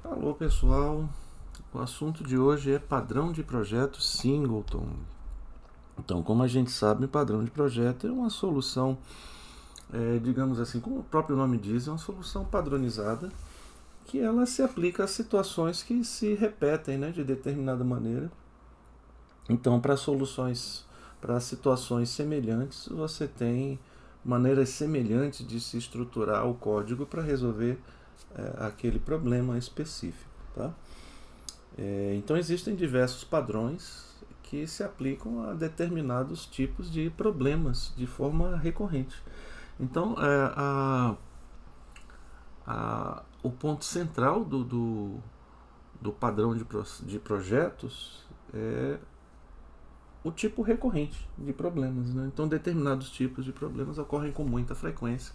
Alô pessoal, o assunto de hoje é padrão de projeto Singleton. Então, como a gente sabe, padrão de projeto é uma solução, digamos assim, como o próprio nome diz, é uma solução padronizada que ela se aplica a situações que se repetem, né, de determinada maneira. Então, para situações semelhantes, você tem maneiras semelhantes de se estruturar o código para resolver aquele problema específico, tá? Então existem diversos padrões que se aplicam a determinados tipos de problemas de forma recorrente. Então o ponto central do padrão de projetos é o tipo recorrente de problemas. Né? Então determinados tipos de problemas ocorrem com muita frequência,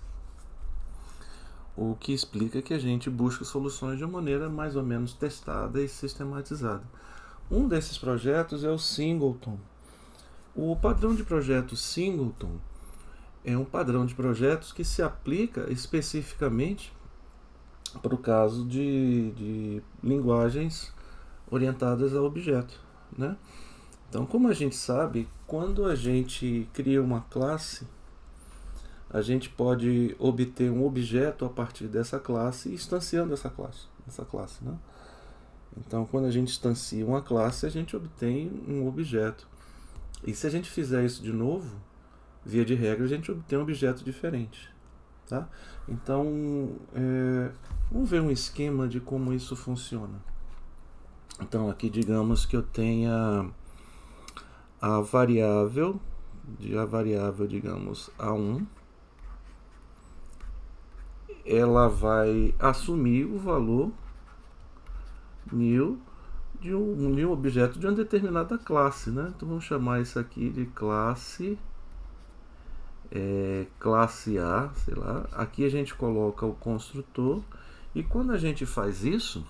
o que explica que a gente busca soluções de uma maneira mais ou menos testada e sistematizada. Um desses projetos é o Singleton. O padrão de projeto Singleton é um padrão de projetos que se aplica especificamente para o caso de linguagens orientadas a objeto. Né? Então, como a gente sabe, quando a gente cria uma classe, a gente pode obter um objeto a partir dessa classe, instanciando essa classe, né? Então, quando a gente instancia uma classe, a gente obtém um objeto. E se a gente fizer isso de novo, via de regra, a gente obtém um objeto diferente. Tá? Então, vamos ver um esquema de como isso funciona. Então, aqui digamos que eu tenha a variável, digamos, A1, ela vai assumir o valor new de um objeto de uma determinada classe, né? Então vamos chamar isso aqui de classe classe A, sei lá. Aqui a gente coloca o construtor e quando a gente faz isso,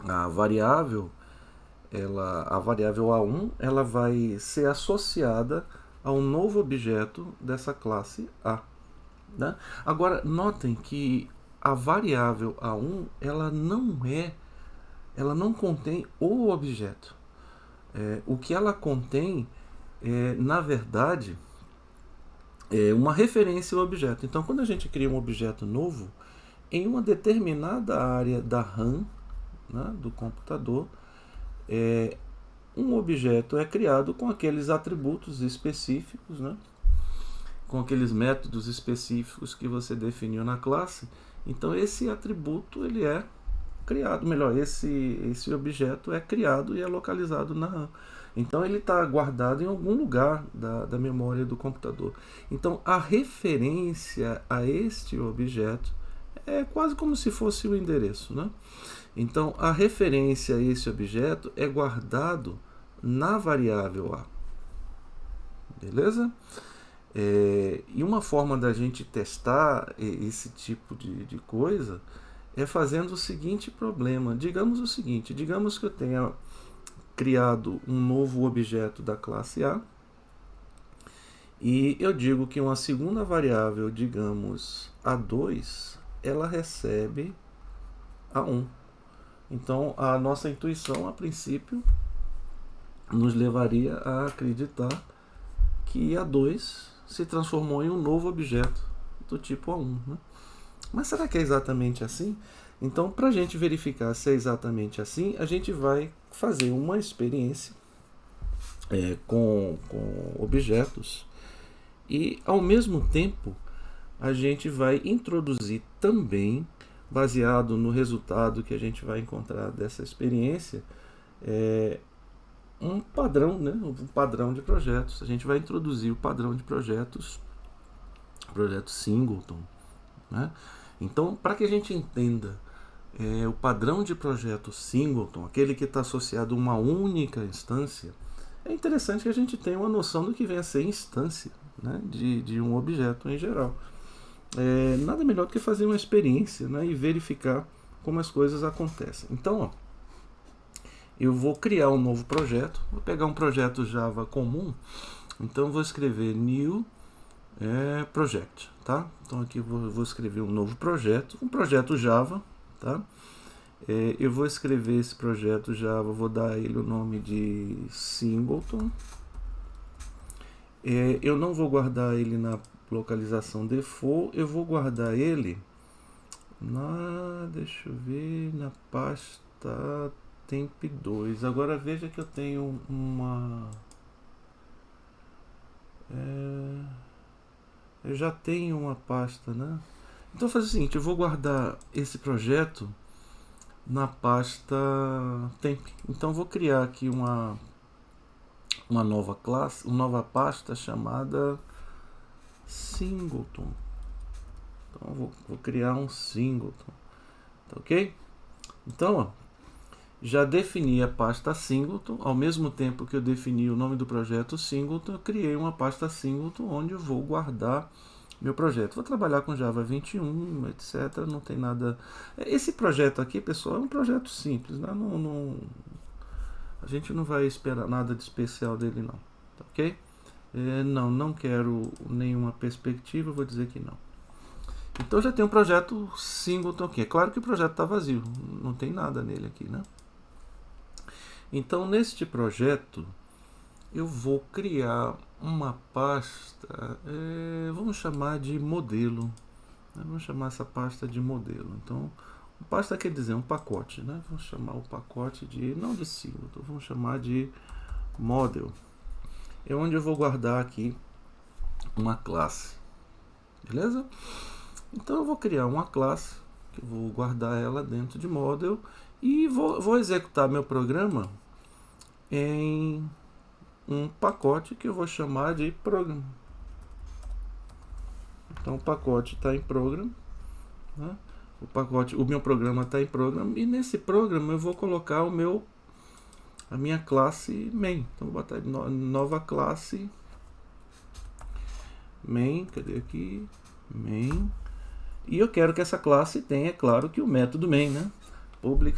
a variável A1 ela vai ser associada a um novo objeto dessa classe A. Né? Agora notem que a variável A1 ela não contém o objeto. O que ela contém na verdade, uma referência ao objeto. Então, quando a gente cria um objeto novo, em uma determinada área da RAM, né, do computador, um objeto é criado com aqueles atributos específicos, né, com aqueles métodos específicos que você definiu na classe. Então, esse atributo ele é criado, melhor, esse objeto é criado e é localizado na RAM. Então ele está guardado em algum lugar da memória do computador. Então a referência a este objeto é quase como se fosse o endereço. Né? Então a referência a esse objeto é guardado na variável A. Beleza? E uma forma da gente testar esse tipo de coisa é fazendo o seguinte problema. Digamos que eu tenha criado um novo objeto da classe A e eu digo que uma segunda variável, digamos A2, ela recebe A1. Então a nossa intuição, a princípio, nos levaria a acreditar que A2 se transformou em um novo objeto do tipo A1. Né? Mas será que é exatamente assim? Então, para a gente verificar se é exatamente assim, a gente vai fazer uma experiência com objetos e, ao mesmo tempo, a gente vai introduzir também, baseado no resultado que a gente vai encontrar dessa experiência, um padrão, né? Um padrão de projetos. A gente vai introduzir o padrão de projeto Singleton. Né? Então, para que a gente entenda o padrão de projeto Singleton, aquele que está associado a uma única instância, é interessante que a gente tenha uma noção do que vem a ser instância, né, de um objeto em geral. Nada melhor do que fazer uma experiência, né, e verificar como as coisas acontecem. Então, ó, eu vou criar um novo projeto, vou pegar um projeto Java comum, então vou escrever new project, tá? Então aqui vou escrever um novo projeto, um projeto Java, tá? Eu vou escrever esse projeto Java, vou dar a ele o nome de Singleton. Eu não vou guardar ele na localização default, eu vou guardar ele deixa eu ver, na pasta temp2. Agora veja que eu tenho eu já tenho uma pasta, né? Então eu vou fazer o seguinte, eu vou guardar esse projeto na pasta temp. Então eu vou criar aqui uma nova classe, uma nova pasta chamada Singleton. Então eu vou criar um Singleton, tá ok? Então, ó, já defini a pasta Singleton. Ao mesmo tempo que eu defini o nome do projeto Singleton, eu criei uma pasta Singleton onde eu vou guardar meu projeto. Vou trabalhar com Java 21, etc. Não tem nada. Esse projeto aqui, pessoal, é um projeto simples, né? A gente não vai esperar nada de especial dele, não, tá ok? Não quero nenhuma perspectiva, vou dizer que não. Então já tem um projeto Singleton aqui. É claro que o projeto está vazio, não tem nada nele aqui, né? Então neste projeto eu vou criar uma pasta, vamos chamar de modelo. Vamos chamar essa pasta de modelo. Então, pasta quer dizer um pacote, né? Vamos chamar o pacote de, não de Singleton, vamos chamar de model. É onde eu vou guardar aqui uma classe, beleza? Então eu vou criar uma classe, que eu vou guardar ela dentro de model e vou executar meu programa em um pacote que eu vou chamar de program. Então o pacote está em program, né? O meu programa está em program, e nesse programa eu vou colocar a minha classe main. Então vou botar nova classe main, cadê aqui? Main. E eu quero que essa classe tenha, claro, que o método main, né? Public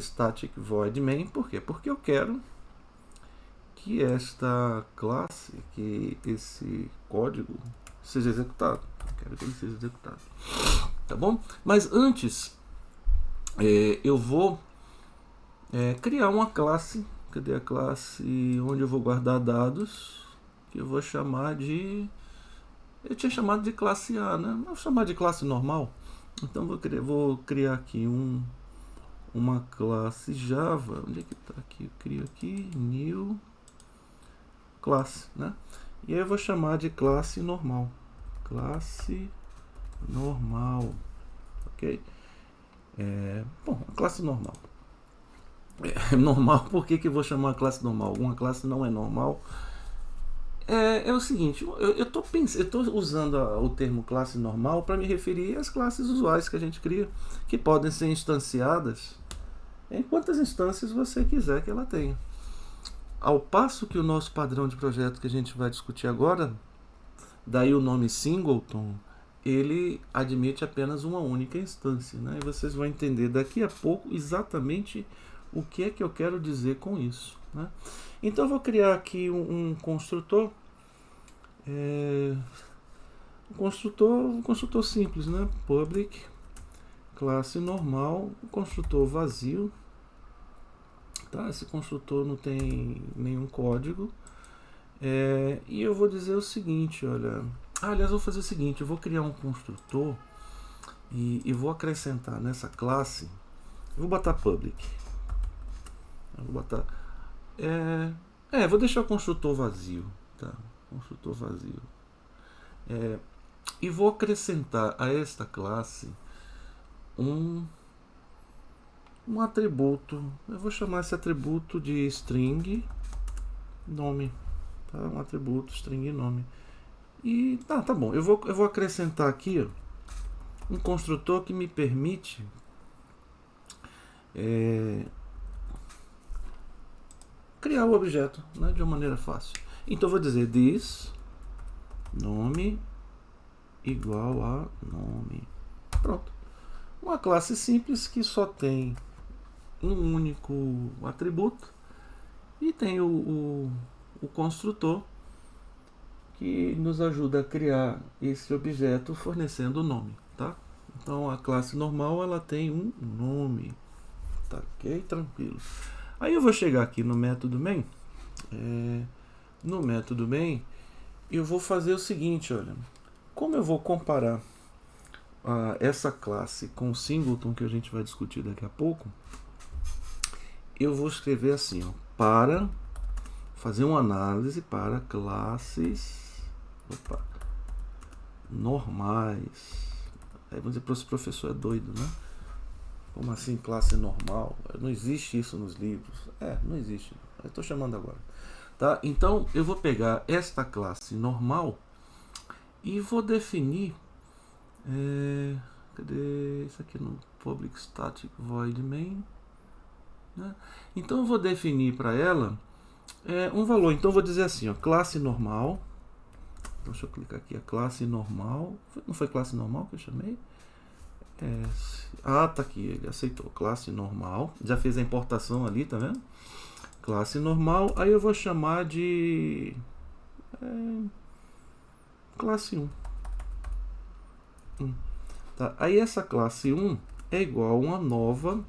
static void main. Por quê? Porque eu quero que esta classe, que esse código seja executado. Eu quero que ele seja executado. Tá bom? Mas antes, eu vou criar uma classe. Cadê a classe onde eu vou guardar dados? Que eu vou chamar de... Eu tinha chamado de classe A, né? Vou chamar de classe normal. Então vou criar aqui uma classe Java. Onde é que está aqui? Eu crio aqui, new classe, né? E aí eu vou chamar de classe normal. Classe normal, ok? Bom, classe normal. Normal, por que eu vou chamar a classe normal? Uma classe não é normal. É o seguinte, eu estou usando o termo classe normal para me referir às classes usuais que a gente cria, que podem ser instanciadas em quantas instâncias você quiser que ela tenha. Ao passo que o nosso padrão de projeto que a gente vai discutir agora, daí o nome Singleton, ele admite apenas uma única instância, né? E vocês vão entender daqui a pouco exatamente o que é que eu quero dizer com isso, né? Então eu vou criar aqui um construtor, um construtor simples, né? Public, classe normal, um construtor vazio, tá? Esse construtor não tem nenhum código, e eu vou dizer o seguinte, olha, aliás, eu vou fazer o seguinte, eu vou criar um construtor e vou acrescentar nessa classe, eu vou botar public, eu vou botar, vou deixar o construtor vazio, tá? Construtor vazio, e vou acrescentar a esta classe um atributo. Eu vou chamar esse atributo de string nome, tá? Um atributo string nome. E tá bom. Eu vou acrescentar aqui, ó, um construtor que me permite criar o objeto, né, de uma maneira fácil. Então eu vou dizer this nome igual a nome. Pronto. Uma classe simples que só tem um único atributo e tem o construtor que nos ajuda a criar esse objeto fornecendo o nome, tá? Então a classe normal ela tem um nome, Ok? Tranquilo. Aí eu vou chegar aqui no método main. No método main, eu vou fazer o seguinte, olha. Como eu vou comparar essa classe com o singleton que a gente vai discutir daqui a pouco, eu vou escrever assim, ó, para fazer uma análise para classes normais. Aí vamos dizer, esse professor é doido, né? Como assim classe normal? Não existe isso nos livros. Não existe. Eu estou chamando agora. Tá? Então eu vou pegar esta classe normal e vou definir. Cadê isso aqui no public static void main? Né? Então eu vou definir para ela um valor. Então eu vou dizer assim, ó, classe normal. Então, deixa eu clicar aqui, a classe normal. Não foi classe normal que eu chamei? Tá aqui, ele aceitou. Classe normal. Já fez a importação ali, tá vendo? Classe normal. Aí eu vou chamar de classe 1. Tá? Aí essa classe 1 é igual a uma nova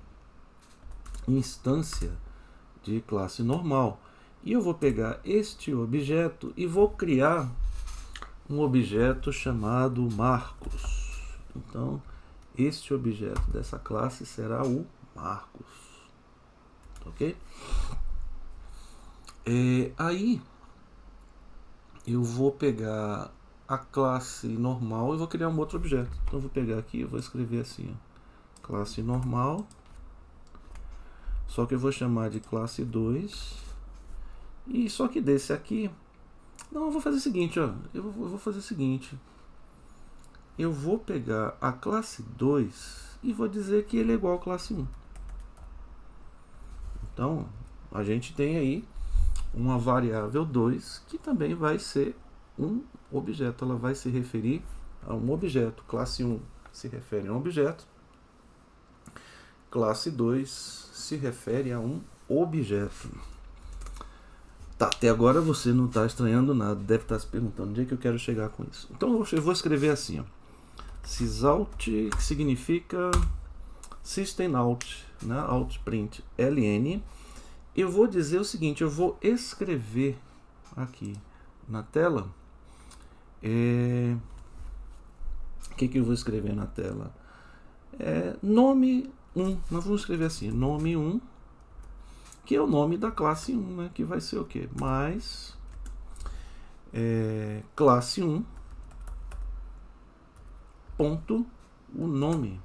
instância de classe normal. E eu vou pegar este objeto e vou criar um objeto chamado Marcos. Então, este objeto dessa classe será o Marcos. Ok? Aí, eu vou pegar a classe normal e vou criar um outro objeto. Então, eu vou pegar aqui e vou escrever assim, ó, classe normal. Só que eu vou chamar de classe 2. E só que desse aqui... Não, eu vou fazer o seguinte, ó. Eu vou fazer o seguinte. Eu vou pegar a classe 2 e vou dizer que ele é igual à classe 1. Então, a gente tem aí uma variável 2 que também vai ser um objeto. Ela vai se referir a um objeto. Classe 1 se refere a um objeto. Classe 2 se refere a um objeto. Tá, até agora você não está estranhando nada, deve estar se perguntando onde é que eu quero chegar com isso. Então eu vou escrever assim, ó, sysout, que significa system out, né, outprint ln. Eu vou dizer o seguinte, eu vou escrever aqui na tela, o que eu vou escrever na tela? Nome 1, nós vamos escrever assim, nome 1, que é o nome da classe 1, né? Que vai ser o quê? Mais classe 1 ponto o nome.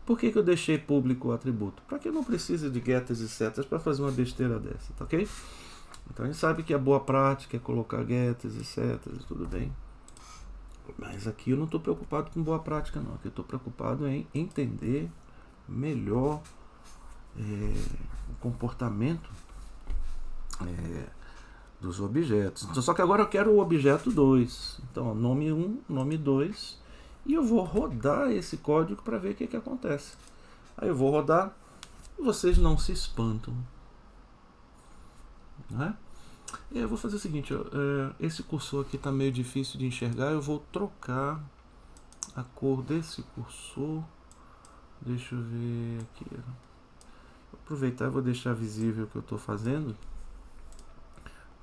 Por que eu deixei público o atributo? Para que eu não precise de getters e setters para fazer uma besteira dessa, tá ok? Então a gente sabe que a boa prática é colocar getters e setters, tudo bem. Mas aqui eu não estou preocupado com boa prática não, aqui eu estou preocupado em entender melhor o comportamento dos objetos. Então, só que agora eu quero o objeto 2. Então, nome 1, nome 2. E eu vou rodar esse código para ver o que acontece. Aí eu vou rodar e vocês não se espantam. Né? E aí eu vou fazer o seguinte, ó, esse cursor aqui está meio difícil de enxergar. Eu vou trocar a cor desse cursor. Deixa eu ver aqui. Vou aproveitar e vou deixar visível o que eu estou fazendo.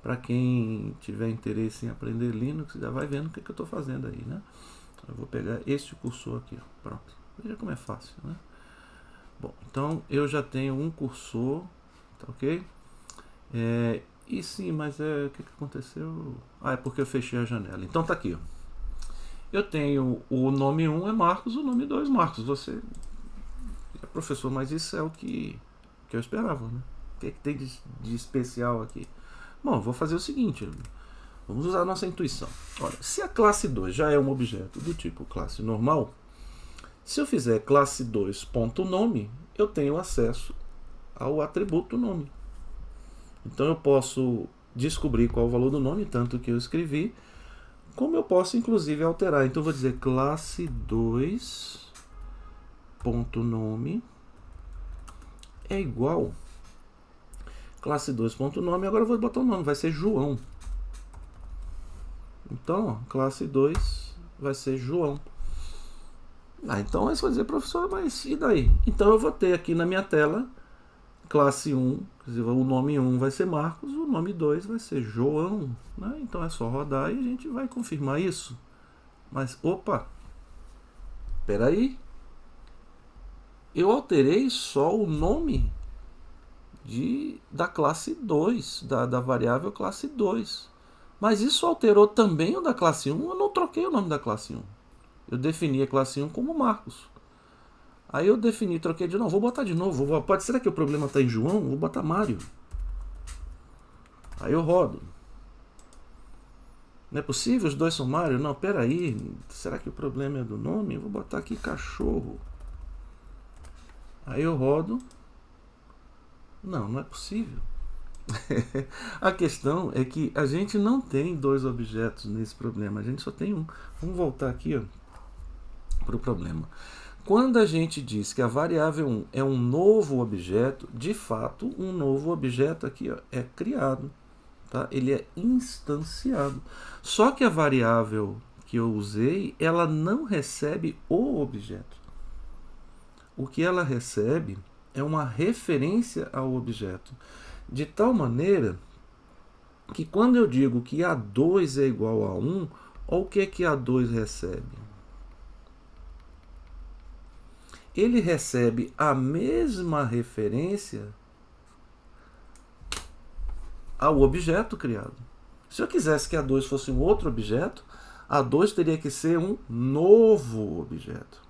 Para quem tiver interesse em aprender Linux, já vai vendo o que eu estou fazendo aí, né? Eu vou pegar este cursor aqui, ó. Pronto. Veja como é fácil, né? Bom, então eu já tenho um cursor, tá ok? E sim, mas o que aconteceu? É porque eu fechei a janela. Então tá aqui, ó. Eu tenho o nome 1 é Marcos, o nome 2 Marcos. Você é professor, mas isso é o que eu esperava, né? O que tem de especial aqui? Bom, eu vou fazer o seguinte, vamos usar a nossa intuição. Olha, se a classe 2 já é um objeto do tipo classe normal, se eu fizer classe 2.nome, eu tenho acesso ao atributo nome. Então eu posso descobrir qual é o valor do nome, tanto que eu escrevi, como eu posso inclusive alterar. Então eu vou dizer classe 2.nome é igual classe 2.nome, agora eu vou botar o nome, vai ser João. Então, ó, classe 2 vai ser João. Então você vai dizer, professor, mas e daí? Então eu vou ter aqui na minha tela classe 1, quer dizer, o nome 1 vai ser Marcos, o nome 2 vai ser João, né? Então é só rodar e a gente vai confirmar isso. Mas, opa, peraí, eu alterei só o nome da classe 2, da variável classe 2. Mas isso alterou também o da classe 1, eu não troquei o nome da classe 1. Eu defini a classe 1 como Marcos. Aí eu defini, troquei de novo, vou botar de novo. Pode ser que o problema está em João? Vou botar Mário. Aí eu rodo. Não é possível? Os dois são Mário? Não, peraí. Será que o problema é do nome? Vou botar aqui cachorro. Aí eu rodo. Não, não é possível. A questão é que a gente não tem dois objetos nesse problema. A gente só tem um. Vamos voltar aqui para o problema. Quando a gente diz que a variável 1 é um novo objeto, de fato, um novo objeto aqui é criado. Tá? Ele é instanciado. Só que a variável que eu usei, ela não recebe o objeto. O que ela recebe é uma referência ao objeto. De tal maneira que quando eu digo que A2 é igual a 1, olha o que A2 recebe. Ele recebe a mesma referência ao objeto criado. Se eu quisesse que A2 fosse um outro objeto, A2 teria que ser um novo objeto.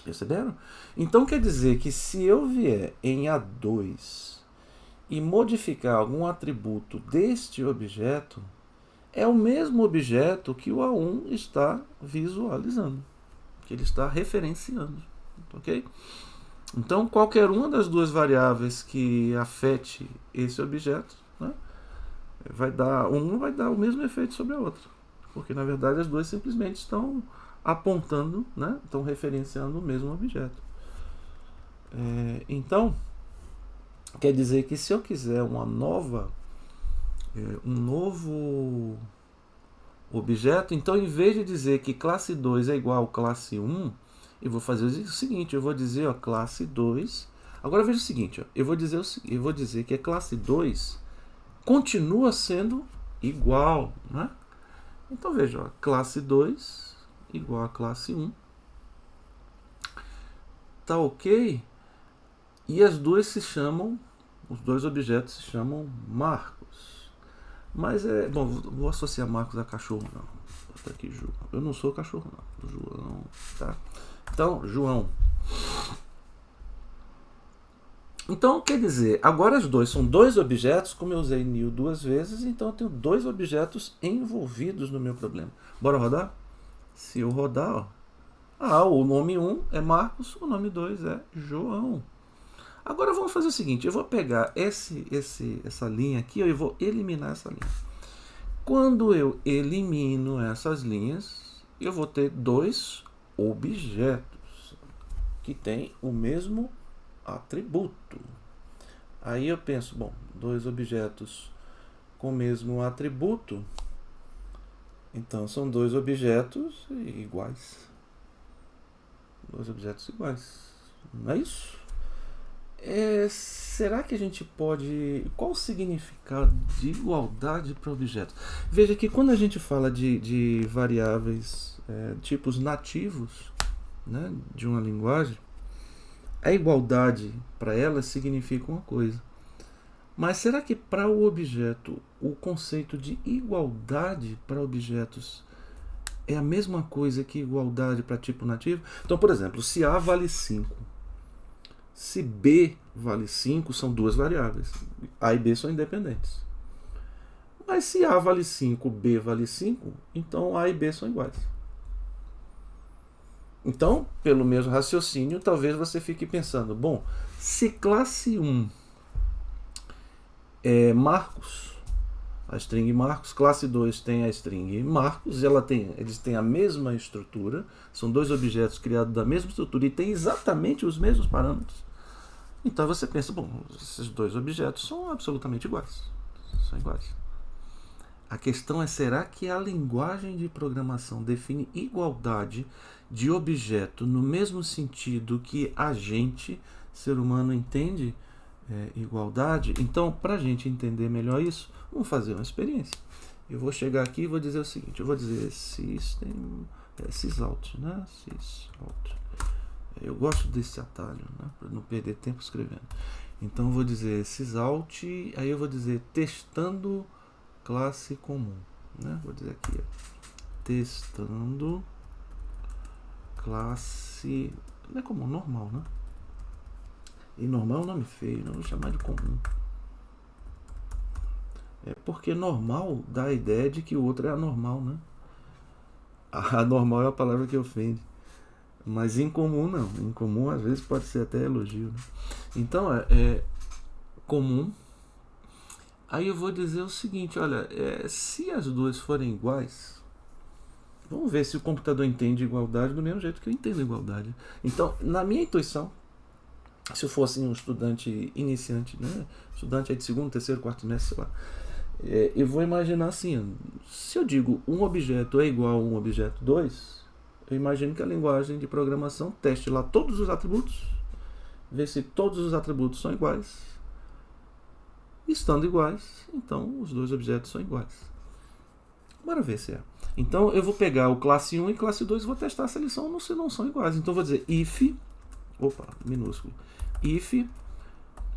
Perceberam? Então quer dizer que se eu vier em A2 e modificar algum atributo deste objeto, é o mesmo objeto que o A1 está visualizando, que ele está referenciando. Ok? Então, qualquer uma das duas variáveis que afete esse objeto, né, vai dar o mesmo efeito sobre a outra. Porque, na verdade, as duas simplesmente estão apontando, né, estão referenciando o mesmo objeto. Então, quer dizer que se eu quiser um novo objeto, então, em vez de dizer que classe 2 é igual a classe 1, eu vou fazer o seguinte, eu vou dizer, classe 2. Agora veja o seguinte, eu vou dizer que a classe 2 continua sendo igual, né? Então veja, classe 2 igual a classe 1. Tá ok? E os dois objetos se chamam Marcos. Mas bom, vou associar Marcos a cachorro, não. Vou botar aqui João. Eu não sou cachorro, não. João, tá? Então, João. Então, quer dizer, agora os dois são dois objetos, como eu usei new duas vezes, então eu tenho dois objetos envolvidos no meu problema. Bora rodar? Se eu rodar, o nome 1 é Marcos, o nome 2 é João. Agora vamos fazer o seguinte, eu vou pegar essa linha aqui, eu vou eliminar essa linha. Quando eu elimino essas linhas, eu vou ter dois objetos que têm o mesmo atributo. Aí eu penso, bom, dois objetos com o mesmo atributo, então são dois objetos iguais. Dois objetos iguais. Não é isso? Será que a gente pode... Qual o significado de igualdade para objetos? Veja que quando a gente fala de variáveis, tipos nativos, né, de uma linguagem, a igualdade para elas significa uma coisa. Mas será que para o objeto, o conceito de igualdade para objetos é a mesma coisa que igualdade para tipo nativo? Então, por exemplo, se A vale 5, se B vale 5, são duas variáveis. A e B são independentes. Mas se A vale 5, B vale 5, então A e B são iguais. Então, pelo mesmo raciocínio, talvez você fique pensando, bom, se classe 1 é Marcos, a string Marcos, classe 2 tem a string Marcos, eles têm a mesma estrutura, são dois objetos criados da mesma estrutura e têm exatamente os mesmos parâmetros. Então você pensa, bom, esses dois objetos são absolutamente iguais. São iguais. A questão é, será que a linguagem de programação define igualdade de objeto no mesmo sentido que agente ser humano entende igualdade. Então, para a gente entender melhor isso, vamos fazer uma experiência. Eu vou chegar aqui e vou dizer o seguinte, eu vou dizer system, sysout, né? Sysout. Eu gosto desse atalho, né? Para não perder tempo escrevendo. Então eu vou dizer sysout, aí eu vou dizer testando classe comum, né? Vou dizer aqui, testando classe, não é comum, normal, né? E normal é um nome feio, não vou chamar de comum. Porque normal dá a ideia de que o outro é anormal, né? Anormal é a palavra que ofende. Mas incomum não. Incomum às vezes pode ser até elogio, né? Então é comum. Aí eu vou dizer o seguinte, olha, se as duas forem iguais, vamos ver se o computador entende igualdade do mesmo jeito que eu entendo igualdade. Então, na minha intuição, se eu fosse um estudante iniciante, né? Estudante aí de segundo, terceiro, quarto semestre, sei lá, eu vou imaginar assim, se eu digo um objeto é igual a um objeto 2, eu imagino que a linguagem de programação teste lá todos os atributos, vê se todos os atributos são iguais. Estando iguais, então os dois objetos são iguais. Bora ver se é. Então eu vou pegar o classe 1 e classe 2 e vou testar se eles são ou se não são iguais. Então eu vou dizer if, minúsculo, if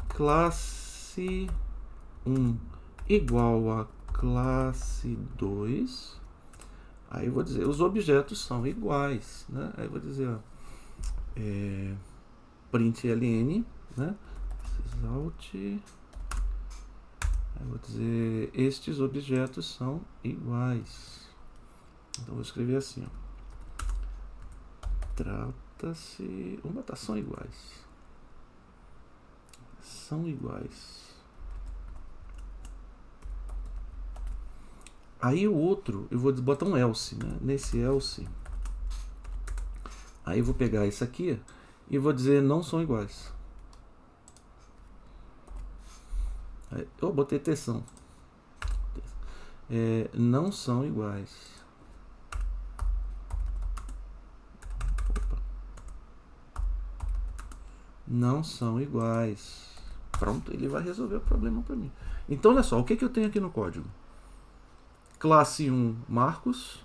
classe 1 igual a classe 2, aí eu vou dizer, os objetos são iguais, né? Aí eu vou dizer, println, né? Sysout, aí eu vou dizer, estes objetos são iguais. Então eu vou escrever assim, trata-se, vamos botar, são iguais. São iguais. Aí o outro, eu vou botar um else, né? Nesse else, aí eu vou pegar isso aqui e vou dizer não são iguais. Eu botei tensão. Não são iguais. Não são iguais. Pronto, ele vai resolver o problema para mim. Então, olha só, o que eu tenho aqui no código? Classe 1, Marcos.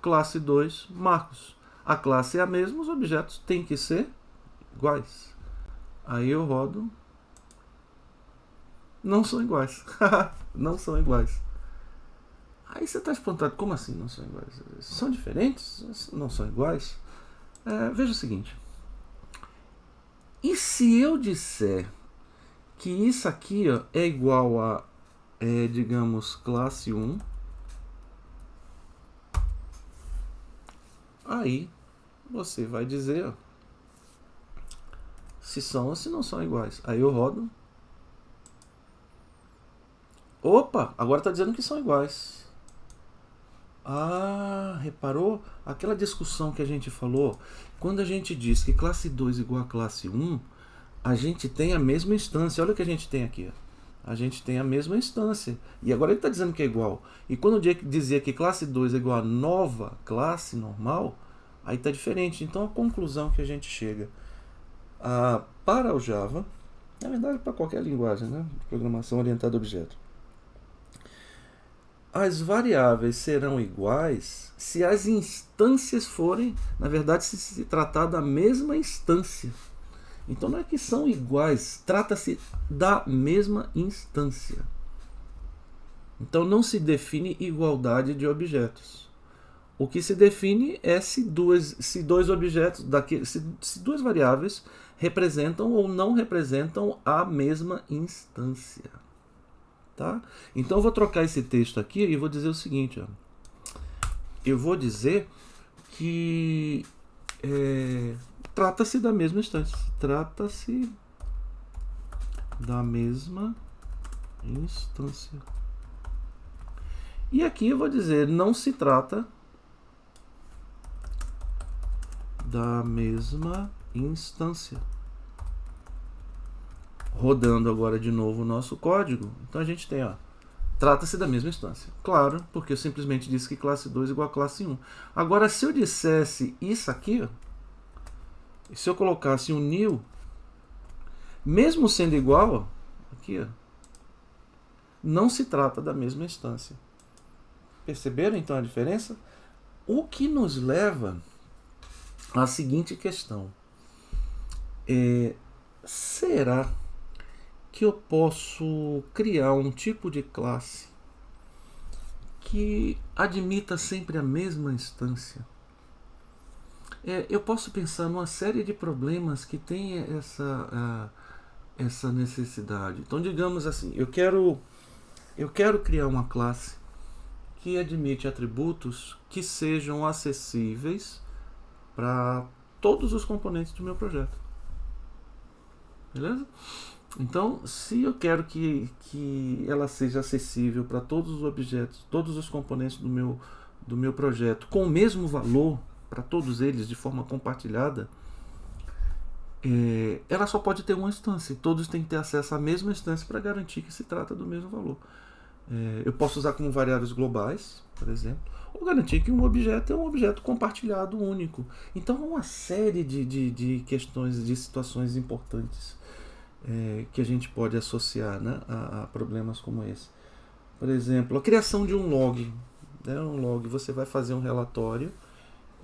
Classe 2, Marcos. A classe é a mesma, os objetos têm que ser iguais. Aí eu rodo. Não são iguais. Não são iguais. Aí você está espantado, como assim não são iguais? São diferentes? Não são iguais? Veja o seguinte. E se eu disser que isso aqui é igual a, digamos, classe 1, aí você vai dizer se são ou se não são iguais. Aí eu rodo. Opa, agora está dizendo que são iguais. Ah, reparou? Aquela discussão que a gente falou, quando a gente diz que classe 2 igual a classe 1, a gente tem a mesma instância. Olha o que a gente tem aqui. A gente tem a mesma instância. E agora ele está dizendo que é igual. E quando eu dizia que classe 2 é igual a nova classe normal, aí está diferente. Então a conclusão que a gente chega para o Java, na verdade para qualquer linguagem, né? Programação orientada a objeto, as variáveis serão iguais se as instâncias forem, na verdade, se tratar da mesma instância. Então não é que são iguais, trata-se da mesma instância. Então não se define igualdade de objetos. O que se define é se dois objetos, se duas variáveis representam ou não representam a mesma instância. Tá? Então eu vou trocar esse texto aqui e vou dizer o seguinte. Eu vou dizer que trata-se da mesma instância. Trata-se da mesma instância. E aqui eu vou dizer não se trata da mesma instância. Rodando agora de novo o nosso código, então a gente tem, trata-se da mesma instância. Claro, porque eu simplesmente disse que classe 2 é igual a classe 1. Agora, se eu dissesse isso aqui, se eu colocasse um new, Mesmo sendo igual, ó, aqui, ó, não se trata da mesma instância. Perceberam então a diferença? O que nos leva à seguinte questão. Será que eu posso criar um tipo de classe que admita sempre a mesma instância? Eu posso pensar numa série de problemas que tem essa necessidade. Então, digamos assim, eu quero criar uma classe que admite atributos que sejam acessíveis para todos os componentes do meu projeto. Beleza? Então, se eu quero que ela seja acessível para todos os objetos, todos os componentes do meu projeto, com o mesmo valor para todos eles de forma compartilhada, ela só pode ter uma instância. Todos têm que ter acesso à mesma instância para garantir que se trata do mesmo valor. Eu posso usar como variáveis globais, por exemplo, ou garantir que um objeto é um objeto compartilhado único. Então, uma série de questões, de situações importantes que a gente pode associar, né, a problemas como esse. Por exemplo, a criação de um log. Um log, você vai fazer um relatório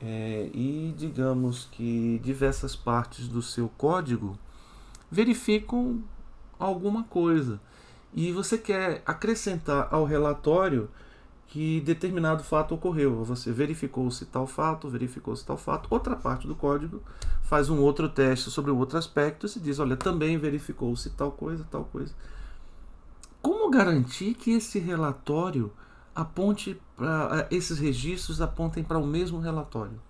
e digamos que diversas partes do seu código verificam alguma coisa. E você quer acrescentar ao relatório que determinado fato ocorreu. Você verificou se tal fato, outra parte do código faz um outro teste sobre um outro aspecto e se diz, olha, também verificou-se tal coisa. Como garantir que esse relatório aponte para esses registros apontem para o mesmo relatório?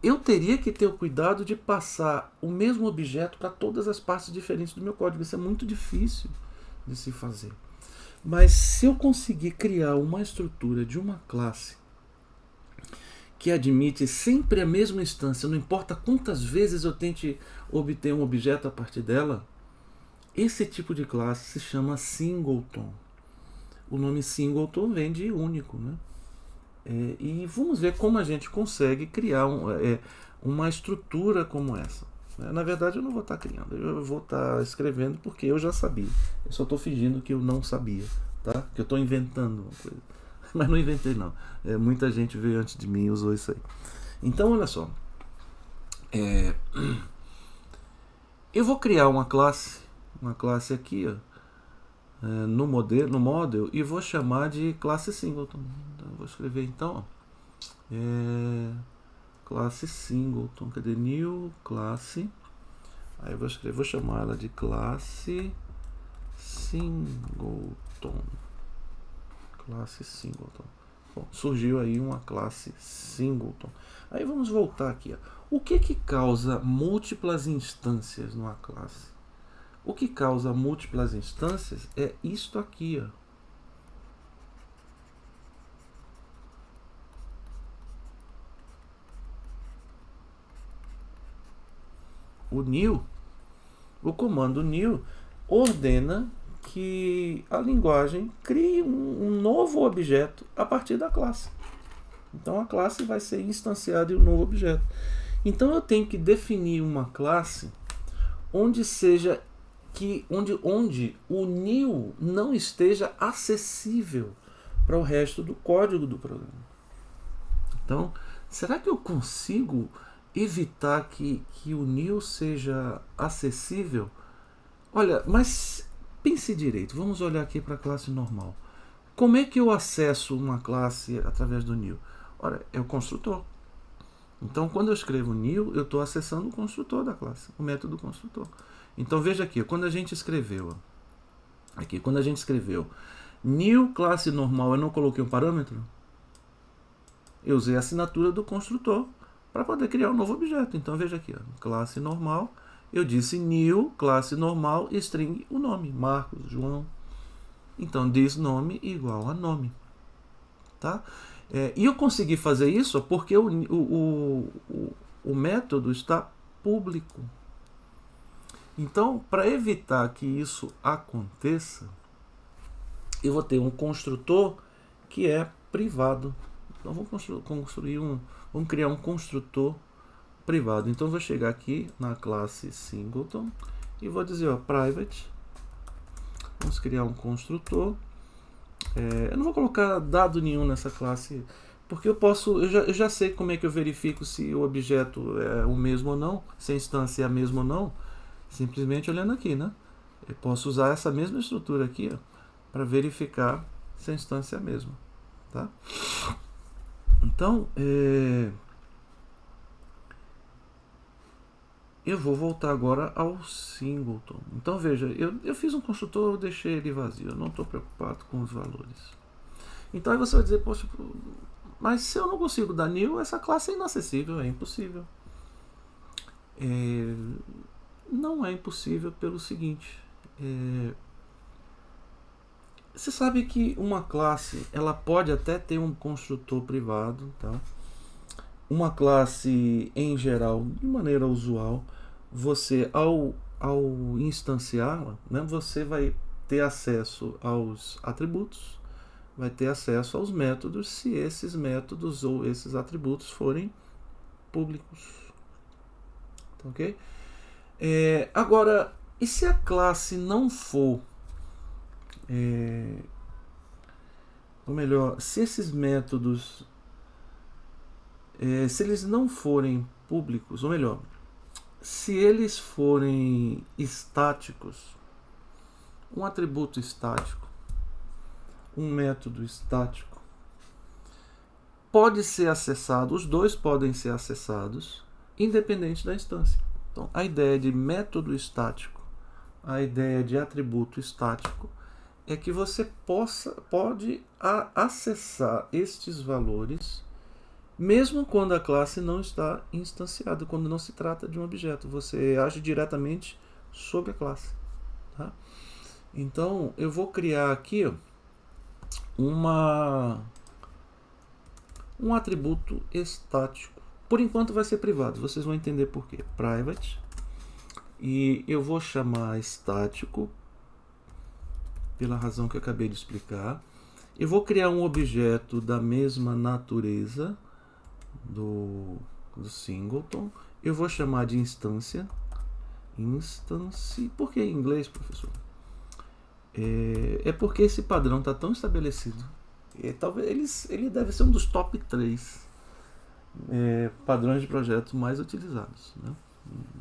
Eu teria que ter o cuidado de passar o mesmo objeto para todas as partes diferentes do meu código. Isso é muito difícil de se fazer. Mas se eu conseguir criar uma estrutura de uma classe que admite sempre a mesma instância, não importa quantas vezes eu tente obter um objeto a partir dela, esse tipo de classe se chama singleton. O nome singleton vem de único, né? E vamos ver como a gente consegue criar uma estrutura como essa. Na verdade, eu não vou estar criando, eu vou estar escrevendo porque eu já sabia. Eu só estou fingindo que eu não sabia, tá? Que eu estou inventando uma coisa. Mas não inventei, não. Muita gente veio antes de mim e usou isso aí. Então, olha só. Eu vou criar uma classe aqui, ó, no model, e vou chamar de classe singleton. Então, vou escrever então, ó, classe singleton. Cadê? New classe. Aí eu vou chamar ela de classe singleton. Classe singleton. Bom, surgiu aí uma classe singleton. Aí vamos voltar aqui, ó. O que causa múltiplas instâncias numa classe? O que causa múltiplas instâncias é isto aqui, ó. O comando new ordena que a linguagem crie um novo objeto a partir da classe. Então a classe vai ser instanciada em um novo objeto. Então eu tenho que definir uma classe onde o new não esteja acessível para o resto do código do programa. Então, será que eu consigo evitar que o new seja acessível? Olha, mas pense direito. Vamos olhar aqui para a classe normal. Como é que eu acesso uma classe através do new? Ora, é o construtor. Então, quando eu escrevo new, eu estou acessando o construtor da classe, o método construtor. Então, veja aqui, quando a gente escreveu new classe normal, eu não coloquei um parâmetro? Eu usei a assinatura do construtor para poder criar um novo objeto. Então, veja aqui, classe normal, eu disse new classe normal string o nome, Marcos, João. Então, this nome igual a nome. Tá? E eu consegui fazer isso porque o método está público. Então, para evitar que isso aconteça, eu vou ter um construtor que é privado. Então, vamos criar um construtor privado. Então eu vou chegar aqui na classe singleton e vou dizer, ó, private. Vamos criar um construtor. Eu não vou colocar dado nenhum nessa classe, porque eu já sei como é que eu verifico se o objeto é o mesmo ou não, se a instância é a mesma ou não, simplesmente olhando aqui, né? Eu posso usar essa mesma estrutura aqui para verificar se a instância é a mesma, tá? Então, eu vou voltar agora ao singleton. Então veja, eu fiz um construtor, eu deixei ele vazio, eu não estou preocupado com os valores. Então aí você vai dizer, poxa, mas se eu não consigo dar new, essa classe é inacessível, é impossível. Não é impossível pelo seguinte, você sabe que uma classe ela pode até ter um construtor privado, tá? Uma classe em geral, de maneira usual, você ao instanciá-la, né, você vai ter acesso aos atributos, vai ter acesso aos métodos, se esses métodos ou esses atributos forem públicos. Tá, ok? Agora, e se a classe não for, ou melhor, se esses métodos, se eles não forem públicos, ou melhor, se eles forem estáticos, um atributo estático, um método estático, pode ser acessado, os dois podem ser acessados, independente da instância. Então, a ideia de método estático, a ideia de atributo estático, é que você pode acessar estes valores mesmo quando a classe não está instanciada, quando não se trata de um objeto. Você age diretamente sobre a classe. Tá? Então, eu vou criar aqui um atributo estático. Por enquanto vai ser privado, vocês vão entender por quê. Private. E eu vou chamar estático, pela razão que eu acabei de explicar. Eu vou criar um objeto da mesma natureza do singleton. Eu vou chamar de instância. Instance. Por que em inglês, professor? É porque esse padrão está tão estabelecido. Talvez ele deve ser um dos top 3 padrões de projeto mais utilizados, né?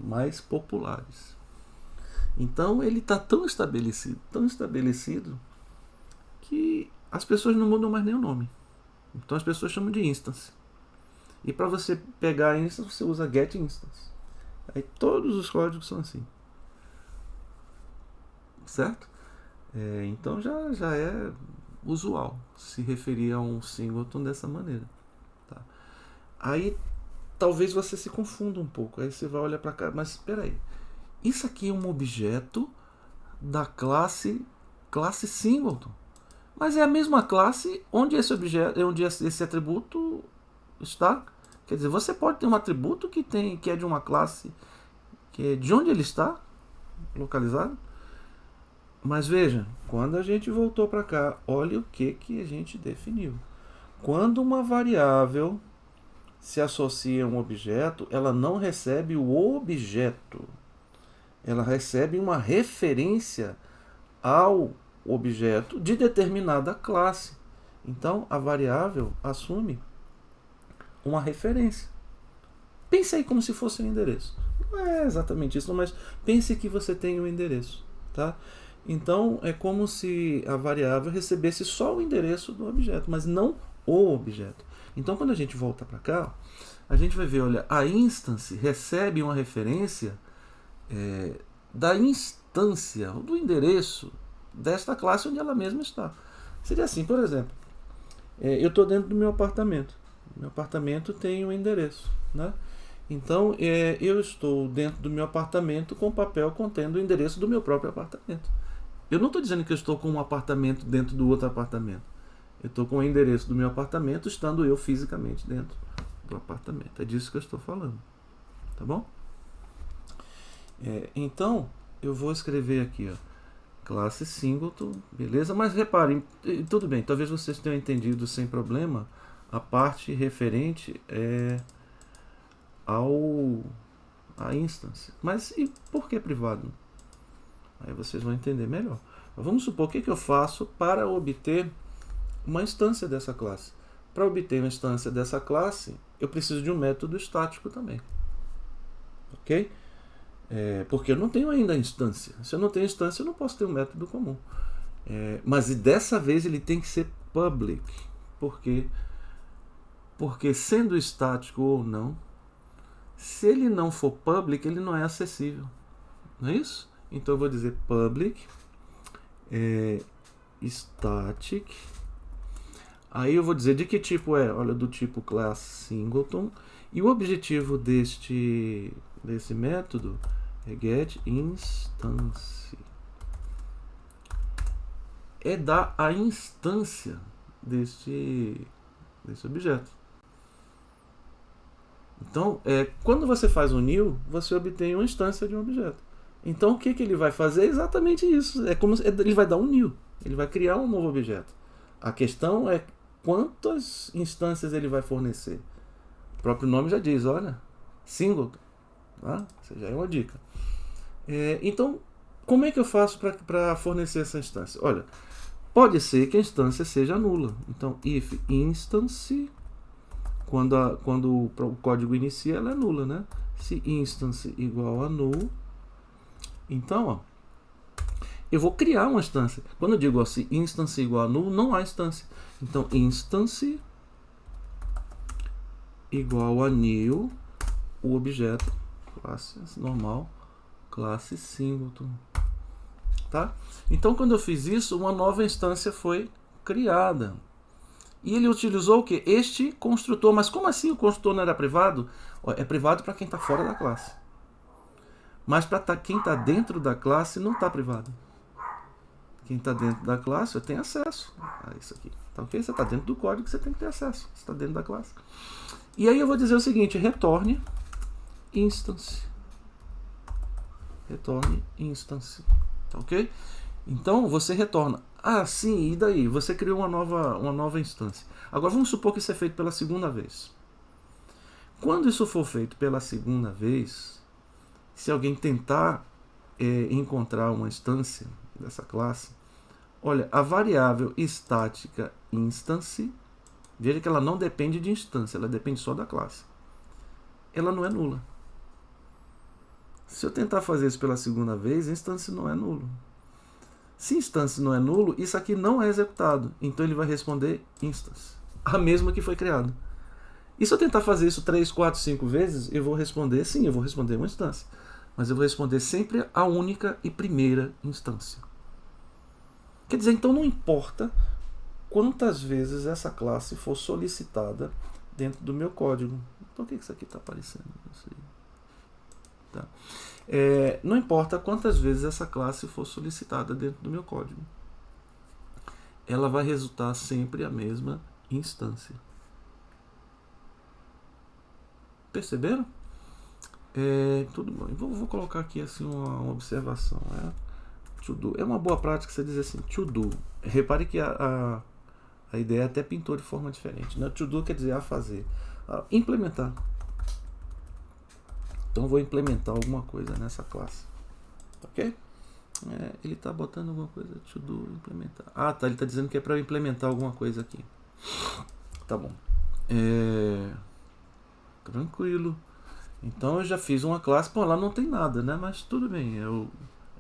Mais populares. Então ele está tão estabelecido que as pessoas não mudam mais nem o nome. Então as pessoas chamam de instance. E para você pegar a instance, você usa get instance. Aí todos os códigos são assim. Certo? Então já é usual se referir a um singleton dessa maneira. Tá? Aí talvez você se confunda um pouco. Aí você vai olhar para cá, mas espera aí. Isso aqui é um objeto da classe singleton. Mas é a mesma classe onde esse objeto, onde esse atributo está. Quer dizer, você pode ter um atributo que é de uma classe, que é de onde ele está localizado. Mas veja, quando a gente voltou para cá, olha o que a gente definiu. Quando uma variável se associa a um objeto, ela não recebe o objeto. Ela recebe uma referência ao objeto de determinada classe. Então, a variável assume uma referência. Pense aí como se fosse um endereço. Não é exatamente isso, mas pense que você tem um endereço. Tá? Então, é como se a variável recebesse só o endereço do objeto, mas não o objeto. Então, quando a gente volta para cá, a gente vai ver, olha, a instance recebe uma referência da instância, do endereço desta classe onde ela mesma está. Seria assim, por exemplo, eu estou dentro do meu apartamento. Meu apartamento tem um endereço, né? Então, eu estou dentro do meu apartamento com papel contendo o endereço do meu próprio apartamento. Eu não estou dizendo que eu estou com um apartamento dentro do outro apartamento. Eu estou com o endereço do meu apartamento, estando eu fisicamente dentro do apartamento. É disso que eu estou falando. Tá bom? Então, eu vou escrever aqui, ó, classe singleton, beleza? Mas reparem, tudo bem, talvez vocês tenham entendido sem problema a parte referente à instância. Mas e por que privado? Aí vocês vão entender melhor. Vamos supor o que eu faço para obter uma instância dessa classe. Para obter uma instância dessa classe, eu preciso de um método estático também. Ok? Porque eu não tenho ainda a instância. Se eu não tenho instância, eu não posso ter um método comum. Mas dessa vez ele tem que ser public. Por quê? Porque sendo estático ou não, se ele não for public, ele não é acessível. Não é isso? Então eu vou dizer public static. Aí eu vou dizer de que tipo é. Olha, do tipo class singleton. E o objetivo desse método é get instance. É dar a instância desse objeto. Então, quando você faz um new, você obtém uma instância de um objeto. Então, o que ele vai fazer é exatamente isso. Ele vai dar um new. Ele vai criar um novo objeto. A questão é quantas instâncias ele vai fornecer. O próprio nome já diz, olha, singleton. Tá? Isso já é uma dica. Então, como é que eu faço para fornecer essa instância? Olha, pode ser que a instância seja nula. Então, if instance, quando o código inicia, ela é nula, né? Se instance igual a null, então, ó, eu vou criar uma instância. Quando eu digo se instance igual a null, não há instância. Então, instance igual a new, o objeto, classe normal, classe singleton. Tá? Então, quando eu fiz isso, uma nova instância foi criada. E ele utilizou o que? Este construtor. Mas como assim o construtor não era privado? É privado para quem está fora da classe. Mas para quem está dentro da classe, não está privado. Quem está dentro da classe tem acesso a isso aqui. Tá ok? Você está dentro do código, você tem que ter acesso. Você está dentro da classe. E aí eu vou dizer o seguinte, retorne instance. Retorne instance. Tá ok? Então você retorna. Ah, sim, e daí? Você criou uma nova instância. Agora vamos supor que isso é feito pela segunda vez. Quando isso for feito pela segunda vez, se alguém tentar encontrar uma instância dessa classe, olha, a variável estática instance, veja que ela não depende de instância, ela depende só da classe. Ela não é nula. Se eu tentar fazer isso pela segunda vez, a instância não é nulo. Se instância não é nulo, isso aqui não é executado. Então ele vai responder instance, a mesma que foi criada. E se eu tentar fazer isso 3, 4, 5 vezes, eu vou responder, sim, eu vou responder uma instância. Mas eu vou responder sempre a única e primeira instância. Quer dizer, então não importa quantas vezes essa classe for solicitada dentro do meu código. Então o que isso aqui está aparecendo? Não sei. Tá. Não importa quantas vezes essa classe for solicitada dentro do meu código. Ela vai resultar sempre a mesma instância. Perceberam? Tudo bom. Vou colocar aqui assim uma observação. To do. É uma boa prática você dizer assim, to do. Repare que a ideia até pintou de forma diferente. Né? To do quer dizer a fazer. Implementar. Então vou implementar alguma coisa nessa classe. Ok? Ele está botando alguma coisa, to do, implementar. Ah, tá. Ele está dizendo que é para eu implementar alguma coisa aqui. Tá bom. Tranquilo. Então eu já fiz uma classe. Pô, lá não tem nada, né? Mas tudo bem.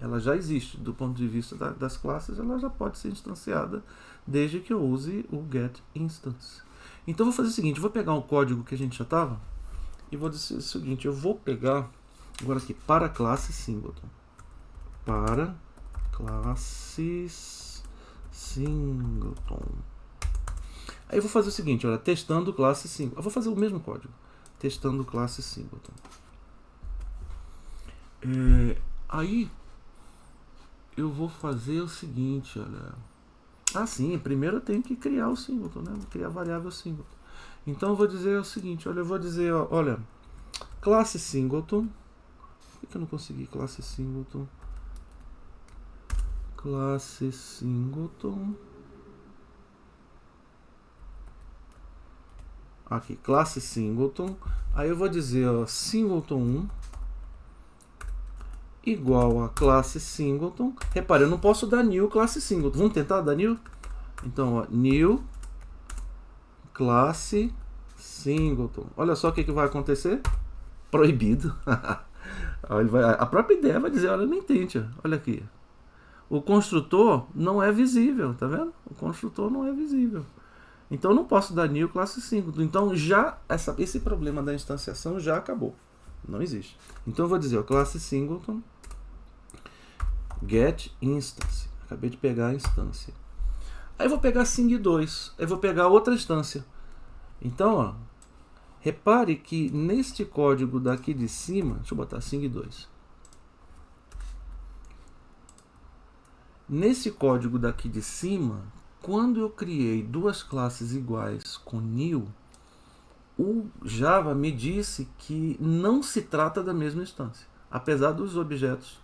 Ela já existe. Do ponto de vista das classes, ela já pode ser instanciada desde que eu use o getInstance. Então eu vou fazer o seguinte. Vou pegar um código que a gente já estava. E vou dizer o seguinte, eu vou pegar agora aqui para classe singleton. Para classes singleton. Aí eu vou fazer o seguinte, olha, testando classe singleton. Eu vou fazer o mesmo código. Testando classe singleton. Aí eu vou fazer o seguinte, olha. Ah, sim, primeiro eu tenho que criar o singleton, né? Vou criar a variável singleton. Então eu vou dizer o seguinte, olha, eu vou dizer, olha, classe singleton. Por que eu não consegui classe singleton? Classe singleton. aqui, classe singleton, aí eu vou dizer, ó, singleton 1 igual a classe singleton. Repare, eu não posso dar new classe singleton. Vamos tentar dar new? Então, ó, new classe singleton. Olha só o que vai acontecer. Proibido. A própria ideia vai dizer, olha, nem tente. Olha aqui. O construtor não é visível, tá vendo? O construtor não é visível. Então eu não posso dar new classe singleton. Então já esse problema da instanciação já acabou. Não existe. Então eu vou dizer, ó, classe singleton get instance. Acabei de pegar a instância. Aí eu vou pegar sing2. Aí eu vou pegar outra instância. Então, ó, repare que neste código daqui de cima, deixa eu botar sing2. Nesse código daqui de cima, quando eu criei duas classes iguais com new, o Java me disse que não se trata da mesma instância, apesar dos objetos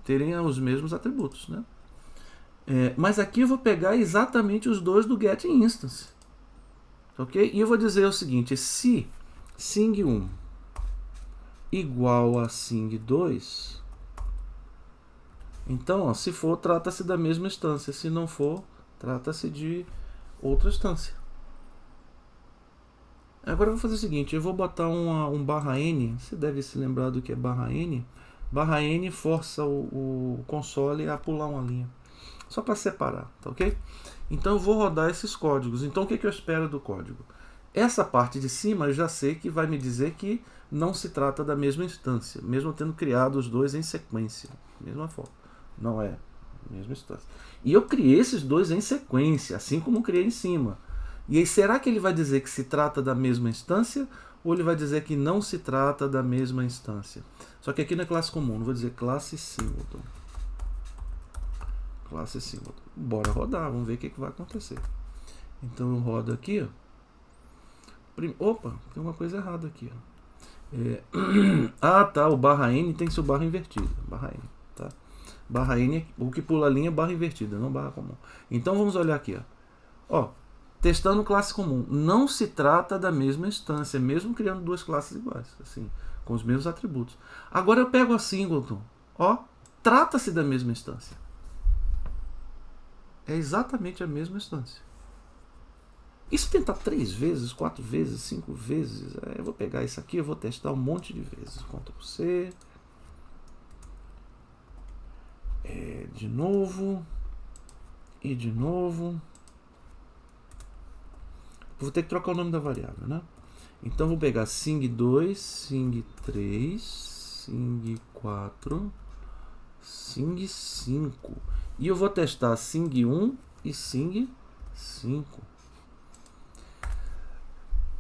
terem os mesmos atributos, né? Mas aqui eu vou pegar exatamente os dois do getInstance, ok? E eu vou dizer o seguinte: se sing1 igual a sing2, então, ó, se for, trata-se da mesma instância. Se não for, trata-se de outra instância. Agora eu vou fazer o seguinte, eu vou botar um barra N. Você deve se lembrar do que é barra N. Barra N força o console a pular uma linha. Só para separar, tá ok? Então eu vou rodar esses códigos. Então o que eu espero do código? Essa parte de cima eu já sei que vai me dizer que não se trata da mesma instância, mesmo tendo criado os dois em sequência. Mesma forma. Não é a mesma instância. E eu criei esses dois em sequência, assim como criei em cima. E aí, será que ele vai dizer que se trata da mesma instância ou ele vai dizer que não se trata da mesma instância? Só que aqui não é classe comum, não vou dizer classe singleton. Classe singleton. Bora rodar, vamos ver o que vai acontecer. Então eu rodo aqui, ó. Opa, tem uma coisa errada aqui, ó. Ah, tá, o barra N tem que ser o barra invertido. Barra N, tá? Barra N, o que pula a linha é barra invertida, não barra comum. Então vamos olhar aqui, ó. Testando classe comum. Não se trata da mesma instância, mesmo criando duas classes iguais, assim, com os mesmos atributos. Agora eu pego a singleton, ó, trata-se da mesma instância. É exatamente a mesma instância. E se tentar 3 vezes, 4 vezes, 5 vezes, eu vou pegar isso aqui, eu vou testar um monte de vezes. Ctrl+C. De novo. E de novo. Vou ter que trocar o nome da variável, né? Então vou pegar sing2, sing3, sing4, sing5. E eu vou testar sing1 e sing5.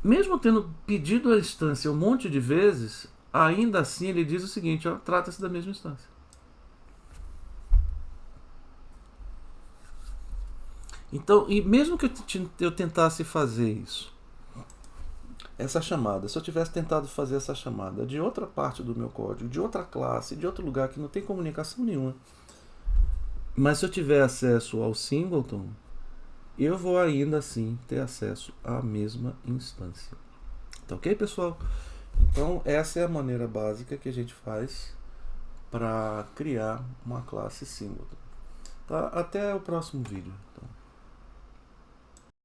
Mesmo tendo pedido a instância um monte de vezes, ainda assim ele diz o seguinte, ó, trata-se da mesma instância. Então, e mesmo que eu tentasse fazer isso, essa chamada, se eu tivesse tentado fazer essa chamada de outra parte do meu código, de outra classe, de outro lugar que não tem comunicação nenhuma, mas se eu tiver acesso ao singleton, eu vou ainda assim ter acesso à mesma instância. Tá ok, pessoal? Então, essa é a maneira básica que a gente faz para criar uma classe singleton. Tá? Até o próximo vídeo.